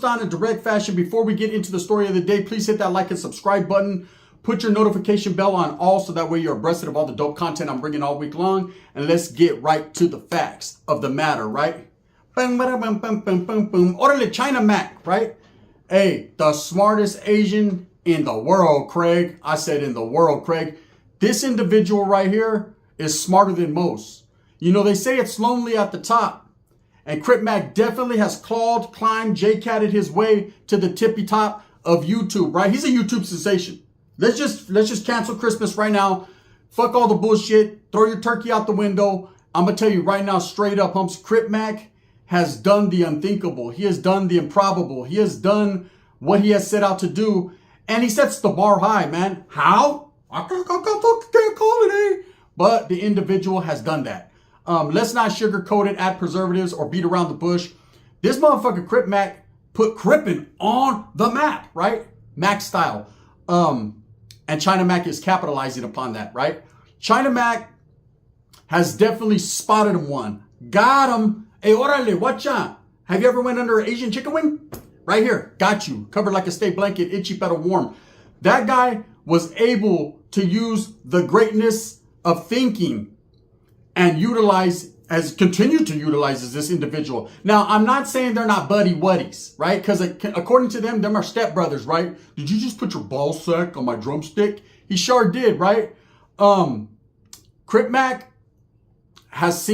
down in direct fashion. Before we get into the story of the day, please hit that like and subscribe button. Put your notification bell on all so that way you're abreast of all the dope content I'm bringing all week long. And let's get right to the facts of the matter, right? Boom, boom, boom, boom, boom, boom. Orderly China Mac, right? Hey, the smartest Asian in the world, Craig. I said in the world, Craig. This individual right here is smarter than most. You know, they say it's lonely at the top. And Crip Mac definitely has clawed, climbed, J-catted his way to the tippy top of YouTube, right? He's a YouTube sensation. Let's just cancel Christmas right now. Fuck all the bullshit. Throw your turkey out the window. I'm going to tell you right now, straight up, humps, Crip Mac has done the unthinkable. He has done the improbable. He has done what he has set out to do. And he sets the bar high, man. How? I can't call it, eh? But the individual has done that. Let's not sugarcoat it, add preservatives, or beat around the bush. This motherfucker Crip Mac put Crippin' on the map, right? Mac style. And China Mac is capitalizing upon that, right? China Mac has definitely spotted him one. Got him. Hey, orale, watch out. Have you ever went under an Asian chicken wing? Right here. Got you. Covered like a state blanket, itchy but warm. That guy was able to use the greatness of thinking and continue to utilize as this individual. Now, I'm not saying they're not buddy-wuddies, right? Because according to them are stepbrothers, right? Did you just put your ball sack on my drumstick? He sure did, right? Crip Mac has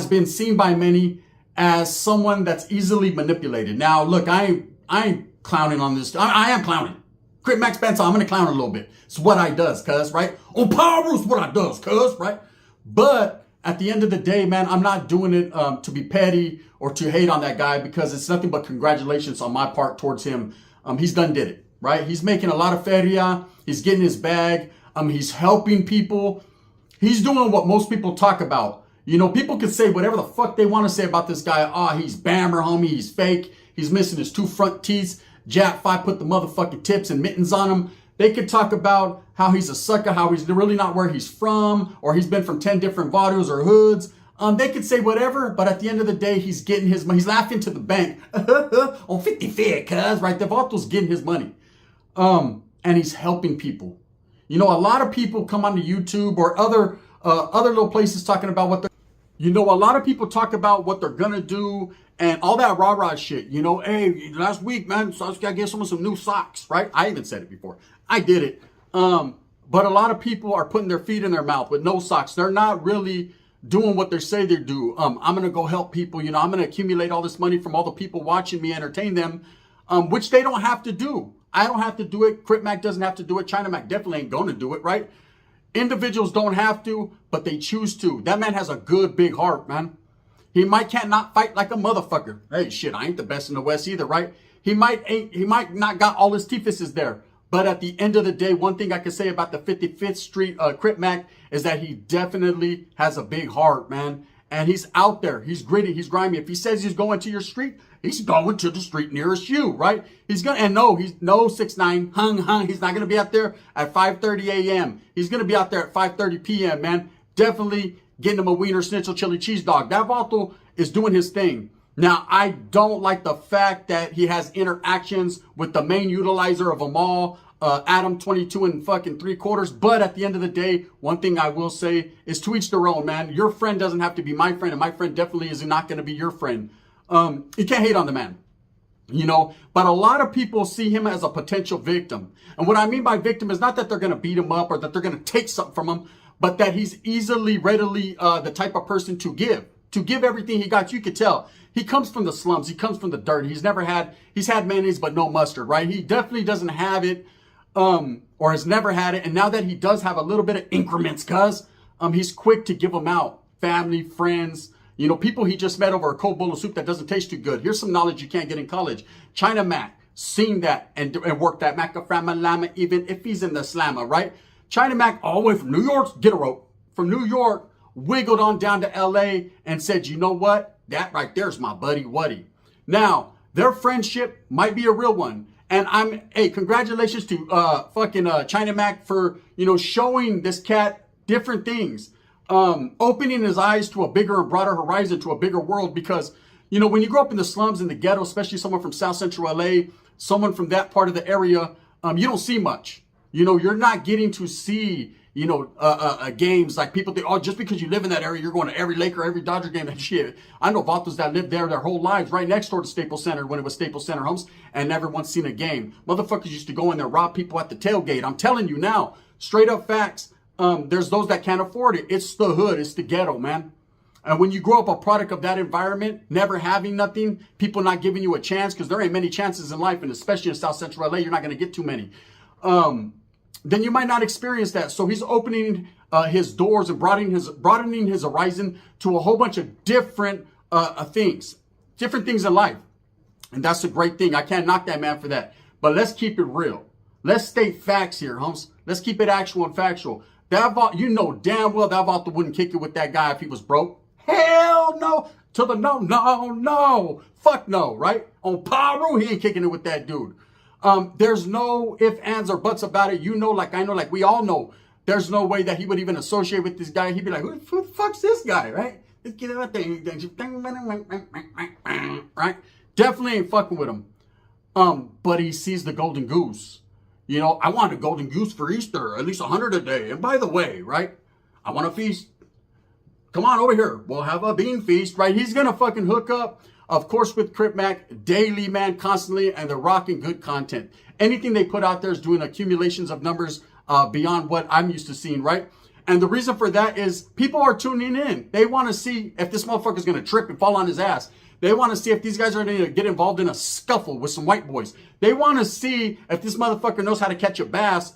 been seen by many as someone that's easily manipulated. Now, look, I ain't clowning on this. I am clowning. Crip Mac's pants on. I'm going to clown a little bit. It's what I does, cuz, right? On Power Rules, what I does, cuz, right? But at the end of the day, man, I'm not doing it to be petty or to hate on that guy, because it's nothing but congratulations on my part towards him. He's did it, right? He's making a lot of feria. He's getting his bag. He's helping people. He's doing what most people talk about. You know, people could say whatever the fuck they want to say about this guy. Oh, he's bammer, homie. He's fake. He's missing his 2 front teeth. Jap 5 put the motherfucking tips and mittens on him. They could talk about how he's a sucker, how he's really not where he's from, or he's been from 10 different barrios or hoods. They could say whatever, but at the end of the day, he's getting his money. He's laughing to the bank. On 50 fair, cuz, right? The Vato's getting his money. And he's helping people. You know, a lot of people come onto YouTube or other little places talking about what they're, a lot of people talk about what they're gonna do and all that rah-rah shit. You know, hey, last week, man, so I just gotta get someone some new socks, right? I even said it before. I did it. But a lot of people are putting their feet in their mouth with no socks. They're not really doing what they say they do. I'm going to go help people. I'm going to accumulate all this money from all the people watching me entertain them, which they don't have to do. I don't have to do it. Crip Mac doesn't have to do it. China Mac definitely ain't going to do it, right? Individuals don't have to, but they choose to. That man has a good, big heart, man. He can't not fight like a motherfucker. Hey, shit, I ain't the best in the West either, right? He might not got all his teethuses there. But at the end of the day, one thing I can say about the 55th Street Crip Mac is that he definitely has a big heart, man. And he's out there. He's gritty. He's grimy. If he says he's going to your street, he's going to the street nearest you, right? He's going to, and no, he's no 6'9", hung. He's not going to be out there at 5:30 a.m. He's going to be out there at 5:30 p.m., man. Definitely getting him a wiener, schnitzel, chili cheese dog. That Vato is doing his thing. Now, I don't like the fact that he has interactions with the main utilizer of them all, Adam 22 and fucking 3/4. But at the end of the day, one thing I will say is to each their own, man. Your friend doesn't have to be my friend, and my friend definitely is not going to be your friend. You can't hate on the man, but a lot of people see him as a potential victim. And what I mean by victim is not that they're going to beat him up or that they're going to take something from him, but that he's readily the type of person to give everything he got. You could tell. He comes from the slums. He comes from the dirt. He's had mayonnaise, but no mustard, right? He definitely doesn't have it, or has never had it. And now that he does have a little bit of increments, he's quick to give them out. Family, friends, people he just met over a cold bowl of soup that doesn't taste too good. Here's some knowledge you can't get in college. China Mac, seen that and worked that Macaframa Lama, even if he's in the slammer, right? China Mac, all the way from New York, get a rope. From New York, wiggled on down to LA and said, you know what? That right there's my buddy Wuddy. Now, their friendship might be a real one. And congratulations to China Mac for, showing this cat different things. Opening his eyes to a bigger and broader horizon, to a bigger world, because, You know, when you grow up in the slums, in the ghetto, especially someone from South Central LA, someone from that part of the area, you don't see much. You know, you're not getting to see, you know, games like people think, oh, just because you live in that area, you're going to every Laker, every Dodger game and shit. I know Vatos that lived there their whole lives, right next door to Staples Center when it was Staples Center homes, and never once seen a game. Motherfuckers used to go in there, rob people at the tailgate. I'm telling you now, straight up facts. There's those that can't afford it. It's the hood. It's the ghetto, man. And when you grow up a product of that environment, never having nothing, people not giving you a chance, because there ain't many chances in life, and especially in South Central LA, you're not going to get too many. Then you might not experience that. So he's opening his doors and broadening his horizon to a whole bunch of different things in life. And that's a great thing. I can't knock that man for that. But let's keep it real. Let's state facts here, homes. Let's keep it actual and factual. You know damn well that Vato wouldn't kick it with that guy if he was broke. Hell no. To the no. Fuck no, right? On Paru, he ain't kicking it with that dude. There's no ifs, ands, or buts about it. You know, like I know, like we all know, there's no way that he would even associate with this guy. He'd be like, who the fuck's this guy, right? Let's get out there. Right? Definitely ain't fucking with him. But he sees the golden goose. You know, I want a golden goose for Easter, at least 100 a day. And by the way, right? I want a feast. Come on over here. We'll have a bean feast, right? He's going to fucking hook up, of course, with Crip Mac daily, man, constantly, and they're rocking good content. Anything they put out there is doing accumulations of numbers beyond what I'm used to seeing, right? And the reason for that is people are tuning in. They want to see if this motherfucker's going to trip and fall on his ass. They want to see if these guys are going to get involved in a scuffle with some white boys. They want to see if this motherfucker knows how to catch a bass,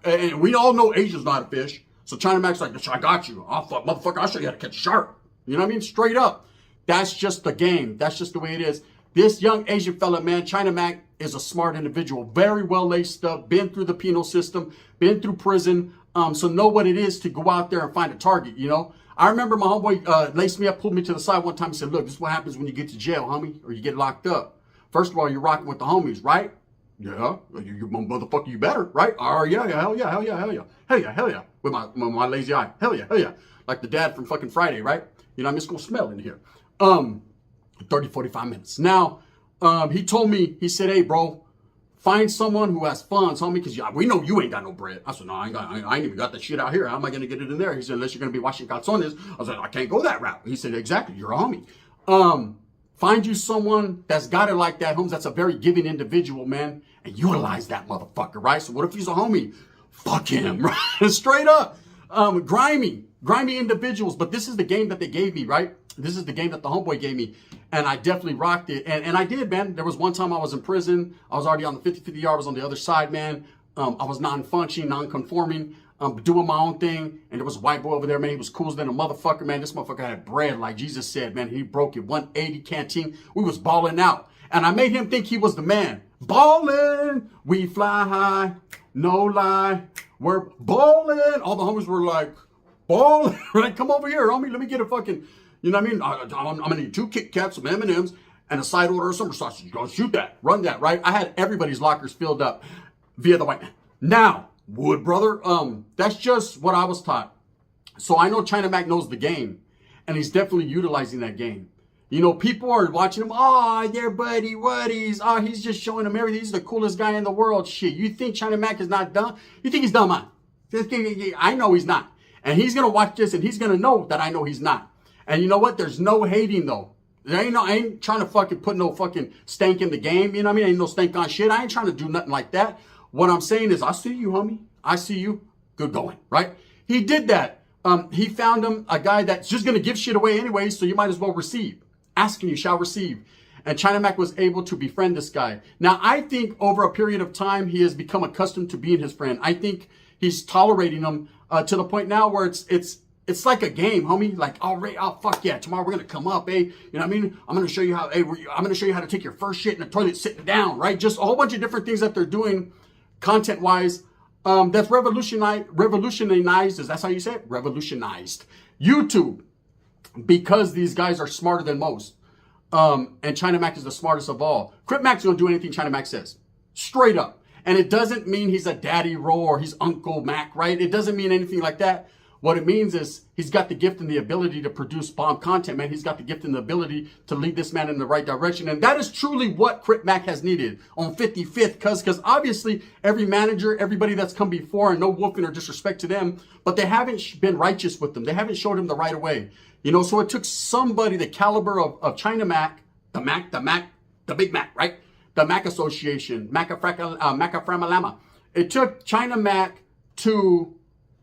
and we all know Asia's not a fish. So China Mac's like, I got you. Oh, fuck, motherfucker, I'll show you how to catch a shark. You know what I mean? Straight up. That's just the game. That's just the way it is. This young Asian fella, man, China Mac, is a smart individual. Very well laced up, been through the penal system, been through prison, so know what it is to go out there and find a target, you know? I remember my homeboy laced me up, pulled me to the side one time and said, look, this is what happens when you get to jail, homie, or you get locked up. First of all, you're rocking with the homies, right? Yeah, you motherfucker, you better, right? Oh, yeah, hell yeah. With my lazy eye. Hell yeah. Like the dad from fucking Friday, right? You know, I'm just gonna smell in here. 30, 45 minutes. Now, he told me, he said, hey, bro, find someone who has funds, homie, because we know you ain't got no bread. I said, no, I ain't even got that shit out here. How am I going to get it in there? He said, unless you're going to be washing calzones. I said, I can't go that route. He said, exactly, you're a homie. Find you someone that's got it like that, homes. That's a very giving individual, man, and utilize that motherfucker, right? So what if he's a homie? Fuck him, right? Straight up. Grimy individuals, but this is the game that they gave me, right? This is the game that the homeboy gave me, and I definitely rocked it. And I did, man. There was one time I was in prison. I was already on the 50-50 yard. I was on the other side, man. I was non-functioning, non-conforming, doing my own thing. And there was a white boy over there, man. He was cooler than a motherfucker, man. This motherfucker had bread, like Jesus said, man. He broke it. 180 canteen. We was balling out. And I made him think he was the man. Balling. We fly high. No lie. We're balling. All the homies were like, balling. Right? Come over here, homie. Let me get a fucking... You know what I mean? I'm going to need 2 Kit Kats, some M&Ms, and a side order of summer sausage. Go shoot that. Run that, right? I had everybody's lockers filled up via the white man. Now, Wood, brother, that's just what I was taught. So I know China Mac knows the game, and he's definitely utilizing that game. You know, people are watching him. Oh, their buddy, what he's just showing them everything. He's the coolest guy in the world. Shit, you think China Mac is not dumb? You think he's dumb, man? I know he's not. And he's going to watch this, and he's going to know that I know he's not. And you know what? There's no hating, though. I ain't trying to fucking put no fucking stank in the game. You know what I mean? Ain't no stank on shit. I ain't trying to do nothing like that. What I'm saying is, I see you, homie. I see you. Good going, right? He did that. He found him a guy that's just going to give shit away anyway, so you might as well receive. Asking you shall receive. And China Mac was able to befriend this guy. Now, I think over a period of time, he has become accustomed to being his friend. I think he's tolerating him to the point now where it's like a game, homie. Like, oh, fuck yeah, tomorrow we're going to come up, eh? You know what I mean? I'm going to show you how, I'm going to show you how to take your first shit in the toilet sitting down, right? Just a whole bunch of different things that they're doing content-wise. That's revolutionized, is that how you say it? Revolutionized YouTube, because these guys are smarter than most. And China Mac is the smartest of all. Crip Mac's going to do anything China Mac says. Straight up. And it doesn't mean he's a daddy roll or he's Uncle Mac, right? It doesn't mean anything like that. What it means is he's got the gift and the ability to produce bomb content, man. He's got the gift and the ability to lead this man in the right direction. And that is truly what Crip Mac has needed on 55th. Because obviously every manager, everybody that's come before, and no wolfing or disrespect to them, but they haven't been righteous with them. They haven't showed him the right way. You know, so it took somebody the caliber of China Mac, the Big Mac, right? The Mac Association, Macaframalama. It took China Mac to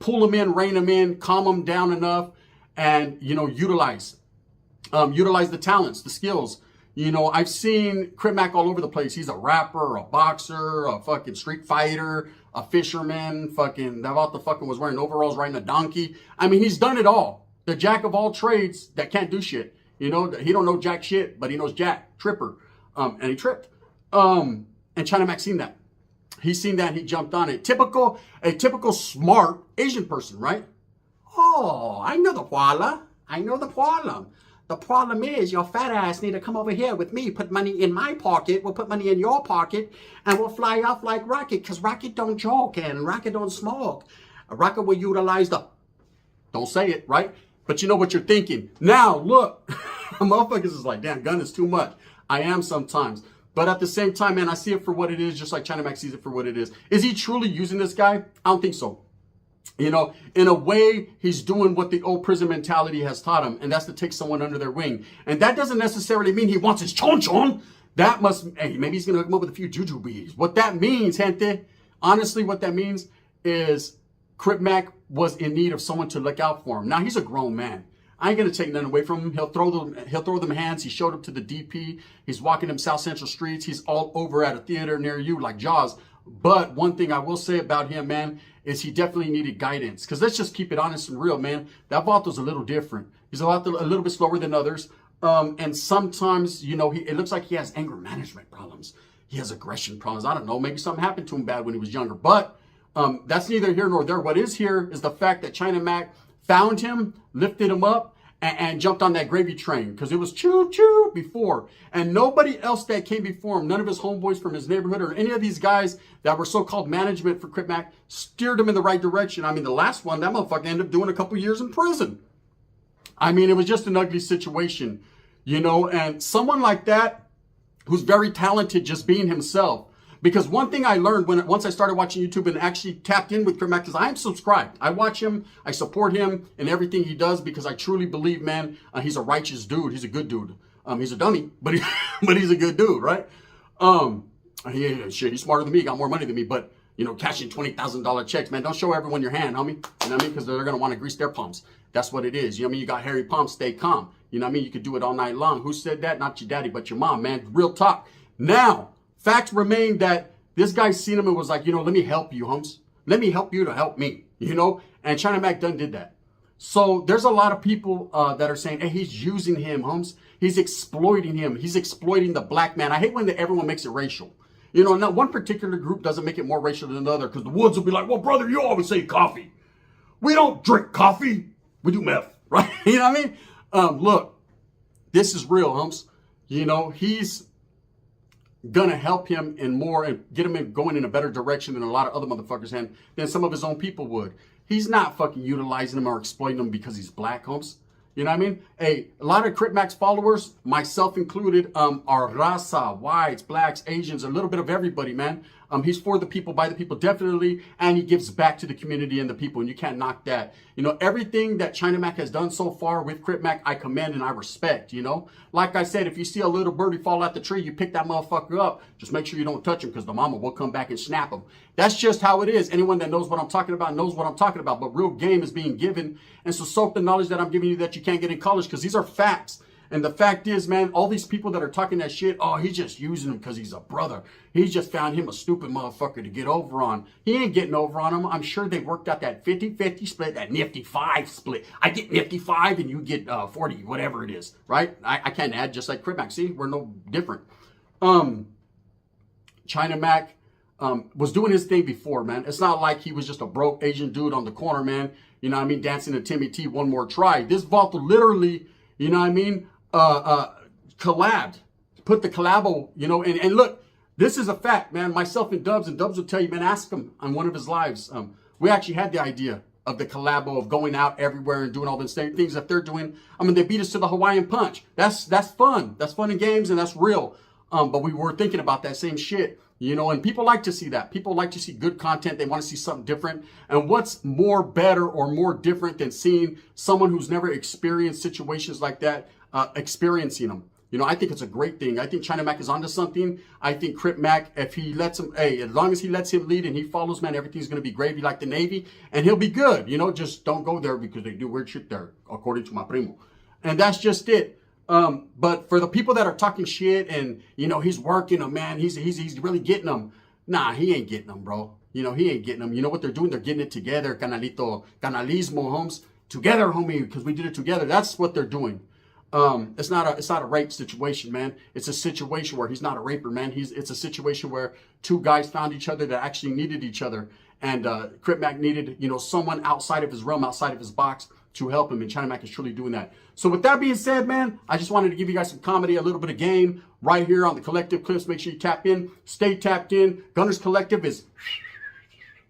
pull them in, rein them in, calm them down enough, and, you know, utilize the talents, the skills. You know, I've seen Crip Mac all over the place. He's a rapper, a boxer, a fucking street fighter, a fisherman, fucking, that about the fucking was wearing overalls riding a donkey. I mean, he's done it all. The jack of all trades that can't do shit. You know, he don't know jack shit, but he knows jack, tripper. And he tripped. And China Mac seen that. He's seen that, he jumped on it. A typical smart Asian person, right? Oh, I know the problem. I know the problem. The problem is your fat ass need to come over here with me, put money in my pocket, we'll put money in your pocket, and we'll fly off like Rocket, because Rocket don't joke and Rocket don't smoke. Rocket will utilize the, don't say it, right? But you know what you're thinking. Now, look, motherfuckers is like, damn, gun is too much. I am sometimes. But at the same time, man, I see it for what it is, just like China Mac sees it for what it is. Is he truly using this guy? I don't think so. You know, in a way, he's doing what the old prison mentality has taught him, and that's to take someone under their wing. And that doesn't necessarily mean he wants his chon-chon. That must, hey, maybe he's going to hook him up with a few juju bees. What that means, gente, honestly, what that means is Crip Mac was in need of someone to look out for him. Now, he's a grown man. I ain't gonna take nothing away from him. He'll throw them hands. He showed up to the DP. He's walking them South Central streets. He's all over at a theater near you like Jaws. But one thing I will say about him, man, is he definitely needed guidance. Because let's just keep it honest and real, man. That Vato's a little different. He's a little bit slower than others. And sometimes, you know, it looks like he has anger management problems. He has aggression problems. I don't know. Maybe something happened to him bad when he was younger. But that's neither here nor there. What is here is the fact that China Mac found him, lifted him up, and jumped on that gravy train because it was choo-choo before. And nobody else that came before him, none of his homeboys from his neighborhood or any of these guys that were so-called management for Crip Mac steered him in the right direction. I mean, the last one, that motherfucker ended up doing a couple years in prison. I mean, it was just an ugly situation, you know, and someone like that who's very talented just being himself. Because one thing I learned once I started watching YouTube and actually tapped in with Crip Mac, because I am subscribed. I watch him, I support him in everything he does because I truly believe, man, he's a righteous dude. He's a good dude. He's a dummy, but he's a good dude, right? He's smarter than me, got more money than me, but you know, cashing $20,000 checks, man. Don't show everyone your hand, homie. You know what I mean? Because they're gonna want to grease their palms. That's what it is. You know what I mean? You got hairy palms, stay calm. You know what I mean? You could do it all night long. Who said that? Not your daddy, but your mom, man. Real talk. Now, facts remain that this guy seen him and was like, you know, let me help you, Holmes. Let me help you to help me, you know? And China Mac done did that. So there's a lot of people that are saying, hey, he's using him, Holmes. He's exploiting him. He's exploiting the black man. I hate when everyone makes it racial. You know, not one particular group doesn't make it more racial than another because the Woods will be like, well, brother, you always say coffee. We don't drink coffee. We do meth, right? You know what I mean? Look, this is real, Holmes. You know, he's gonna help him in more and get him in going in a better direction than a lot of other motherfuckers than some of his own people would. He's not fucking utilizing him or exploiting him because he's black, Holmes. You know what I mean? Hey, a lot of Crip Mac's followers, myself included, are raza, whites, blacks, Asians, a little bit of everybody, man. He's for the people, by the people, definitely, and he gives back to the community and the people, and you can't knock that. You know, everything that China Mac has done so far with Crip Mac, I commend and I respect, you know? Like I said, if you see a little birdie fall out the tree, you pick that motherfucker up. Just make sure you don't touch him because the mama will come back and snap him. That's just how it is. Anyone that knows what I'm talking about knows what I'm talking about, but real game is being given. And so soak the knowledge that I'm giving you that you can't get in college because these are facts. And the fact is, man, all these people that are talking that shit, oh, he's just using him because he's a brother. He just found him a stupid motherfucker to get over on. He ain't getting over on him. I'm sure they worked out that 50-50 split, that nifty 5 split. I get nifty 5 and you get 40, whatever it is, right? I can't add just like Crip Mac. See, we're no different. China Mac was doing his thing before, man. It's not like he was just a broke Asian dude on the corner, man. You know what I mean? Dancing to Timmy T, one more try. This vault literally, you know what I mean? Collabed, put the collabo, you know, and look, this is a fact, man. Myself and Dubs will tell you, man, ask him on one of his lives. We actually had the idea of the collabo of going out everywhere and doing all the same things that they're doing. I mean, they beat us to the Hawaiian Punch. That's fun. That's fun in games, and that's real. But we were thinking about that same shit, you know, and people like to see that. People like to see good content. They want to see something different. And what's more better or more different than seeing someone who's never experienced situations like that, experiencing them? You know, I think it's a great thing. I think China Mac is onto something. I think Crip Mac, if he lets him, hey, as long as he lets him lead and he follows, man, everything's going to be gravy like the Navy, and he'll be good. You know, just don't go there because they do weird shit there, according to my primo. And that's just it. But for the people that are talking shit and, you know, he's working them, man, he's really getting them. Nah, he ain't getting them, bro. You know, he ain't getting them. You know what they're doing? They're getting it together. Canalismo, homes. Together, homie, because we did it together. That's what they're doing. It's not a rape situation, man. It's a situation where he's not a raper, man. It's a situation where two guys found each other that actually needed each other. And, Crip Mac needed, you know, someone outside of his realm, outside of his box to help him. And China Mac is truly doing that. So with that being said, man, I just wanted to give you guys some comedy, a little bit of game right here on the Collective Clips. Make sure you tap in, stay tapped in. Gunners Collective is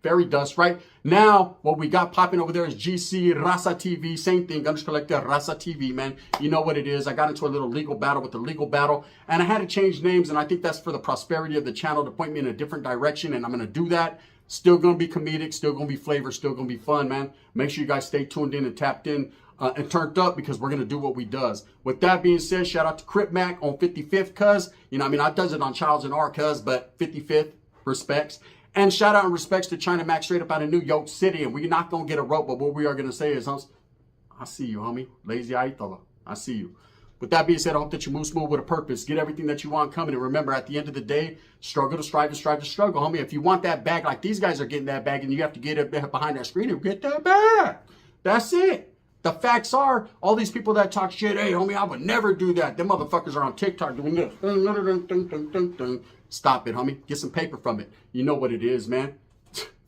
fairy dust, right? Now, what we got popping over there is GC Raza TV. Same thing, Gunners Collective Raza TV, man. You know what it is. I got into a little legal battle with the legal battle, and I had to change names, and I think that's for the prosperity of the channel to point me in a different direction, and I'm going to do that. Still going to be comedic, still going to be flavor, still going to be fun, man. Make sure you guys stay tuned in and tapped in and turned up because we're going to do what we does. With that being said, shout out to Crip Mac on 55th, cuz. You know, I mean, I does it on Childs and R, cuz, but 55th, respects. And shout out and respects to China Mac straight up out of New York City. And we're not going to get a rope, but what we are going to say is, I see you, homie. Lazy Aitola. I see you. With that being said, I hope that you move smooth with a purpose. Get everything that you want coming. And remember, at the end of the day, struggle to strive to strive to struggle, homie. If you want that bag like these guys are getting that bag, and you have to get it behind that screen and get that bag. That's it. The facts are, all these people that talk shit, hey, homie, I would never do that. Them motherfuckers are on TikTok doing this. Stop it, homie. Get some paper from it. You know what it is, man.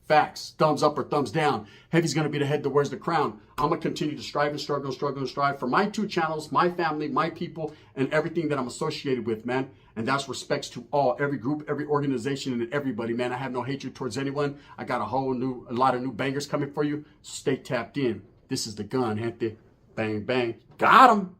Facts. Thumbs up or thumbs down. Heavy's going to be the head that wears the crown. I'm going to continue to strive and struggle and struggle and strive for my two channels, my family, my people, and everything that I'm associated with, man. And that's respects to all, every group, every organization, and everybody, man. I have no hatred towards anyone. I got a lot of new bangers coming for you. So stay tapped in. This is the gun, gente. Bang, bang. Got him.